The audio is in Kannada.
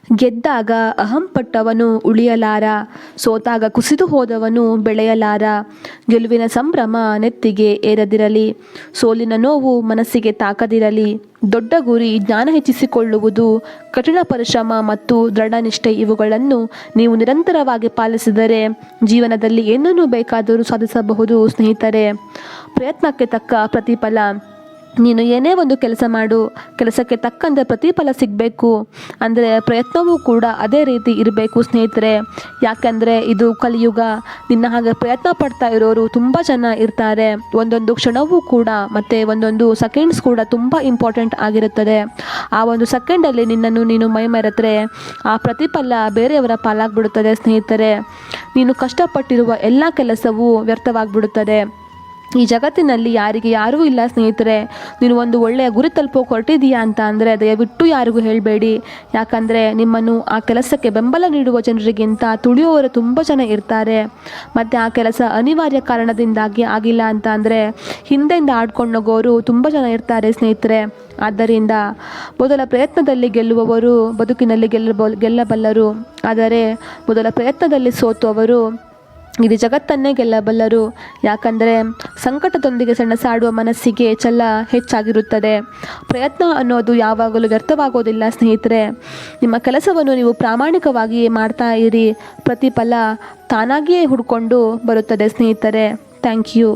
ಗೆದ್ದಾಗ ಅಹಂಪಟ್ಟವನು ಉಳಿಯಲಾರ, ಸೋತಾಗ ಕುಸಿದು ಹೋದವನು ಬೆಳೆಯಲಾರ. ಗೆಲುವಿನ ಸಂಭ್ರಮ ನೆತ್ತಿಗೆ ಏರದಿರಲಿ, ಸೋಲಿನ ನೋವು ಮನಸ್ಸಿಗೆ ತಾಕದಿರಲಿ. ದೊಡ್ಡ ಗುರಿ, ಜ್ಞಾನ ಹೆಚ್ಚಿಸಿಕೊಳ್ಳುವುದು, ಕಠಿಣ ಪರಿಶ್ರಮ ಮತ್ತು ದೃಢನಿಷ್ಠೆ ಇವುಗಳನ್ನು ನೀವು ನಿರಂತರವಾಗಿ ಪಾಲಿಸಿದರೆ ಜೀವನದಲ್ಲಿ ಏನನ್ನು ಬೇಕಾದರೂ ಸಾಧಿಸಬಹುದು ಸ್ನೇಹಿತರೆ. ಪ್ರಯತ್ನಕ್ಕೆ ತಕ್ಕ ಪ್ರತಿಫಲ. ನೀನು ಏನೇ ಒಂದು ಕೆಲಸ ಮಾಡು, ಕೆಲಸಕ್ಕೆ ತಕ್ಕಂತೆ ಪ್ರತಿಫಲ ಸಿಗಬೇಕು ಅಂದರೆ ಪ್ರಯತ್ನವೂ ಕೂಡ ಅದೇ ರೀತಿ ಇರಬೇಕು ಸ್ನೇಹಿತರೆ. ಯಾಕೆಂದರೆ ಇದು ಕಲಿಯುಗ. ನಿನ್ನ ಹಾಗೆ ಪ್ರಯತ್ನ ಪಡ್ತಾ ಇರೋರು ತುಂಬ ಜನ ಇರ್ತಾರೆ. ಒಂದೊಂದು ಕ್ಷಣವೂ ಕೂಡ ಮತ್ತು ಒಂದೊಂದು ಸೆಕೆಂಡ್ಸ್ ಕೂಡ ತುಂಬ ಇಂಪಾರ್ಟೆಂಟ್ ಆಗಿರುತ್ತದೆ. ಆ ಒಂದು ಸೆಕೆಂಡಲ್ಲಿ ನಿನ್ನನ್ನು ನೀನು ಮೈಮರೆತರೆ ಆ ಪ್ರತಿಫಲ ಬೇರೆಯವರ ಪಾಲಾಗ್ಬಿಡುತ್ತದೆ ಸ್ನೇಹಿತರೆ. ನೀನು ಕಷ್ಟಪಟ್ಟಿರುವ ಎಲ್ಲ ಕೆಲಸವೂ ವ್ಯರ್ಥವಾಗಿಬಿಡುತ್ತದೆ. ಈ ಜಗತ್ತಿನಲ್ಲಿ ಯಾರಿಗೆ ಯಾರೂ ಇಲ್ಲ ಸ್ನೇಹಿತರೆ. ನೀನು ಒಂದು ಒಳ್ಳೆಯ ಗುರಿ ತಲುಪೋಕೆ ಹೊರಟಿದೀಯಾ ಅಂತ ಅಂದರೆ ದಯವಿಟ್ಟು ಯಾರಿಗೂ ಹೇಳಬೇಡಿ. ಯಾಕಂದರೆ ನಿಮ್ಮನ್ನು ಆ ಕೆಲಸಕ್ಕೆ ಬೆಂಬಲ ನೀಡುವ ಜನರಿಗಿಂತ ತುಳಿಯುವವರು ತುಂಬ ಜನ ಇರ್ತಾರೆ. ಮತ್ತು ಆ ಕೆಲಸ ಅನಿವಾರ್ಯ ಕಾರಣದಿಂದಾಗಿ ಆಗಿಲ್ಲ ಅಂತ ಅಂದರೆ ಹಿಂದೆಯಿಂದ ಆಡ್ಕೊಂಡು ಹೋಗೋರು ತುಂಬ ಜನ ಇರ್ತಾರೆ ಸ್ನೇಹಿತರೆ. ಆದ್ದರಿಂದ ಮೊದಲ ಪ್ರಯತ್ನದಲ್ಲಿ ಗೆಲ್ಲುವವರು ಬದುಕಿನಲ್ಲಿ ಗೆಲ್ಲಬಲ್ಲರು. ಆದರೆ ಮೊದಲ ಪ್ರಯತ್ನದಲ್ಲಿ ಸೋತುವವರು ಇಡೀ ಜಗತ್ತನ್ನೇ ಗೆಲ್ಲಬಲ್ಲರು. ಯಾಕಂದರೆ ಸಂಕಟದೊಂದಿಗೆ ಸೆಣಸಾಡುವ ಮನಸ್ಸಿಗೆ ಛಲ ಹೆಚ್ಚಾಗಿರುತ್ತದೆ. ಪ್ರಯತ್ನ ಅನ್ನೋದು ಯಾವಾಗಲೂ ವ್ಯರ್ಥವಾಗೋದಿಲ್ಲ ಸ್ನೇಹಿತರೆ. ನಿಮ್ಮ ಕೆಲಸವನ್ನು ನೀವು ಪ್ರಾಮಾಣಿಕವಾಗಿ ಮಾಡ್ತಾ ಇರಿ, ಪ್ರತಿಫಲ ತಾನಾಗಿಯೇ ಹುಡ್ಕೊಂಡು ಬರುತ್ತದೆ ಸ್ನೇಹಿತರೆ. Thank you.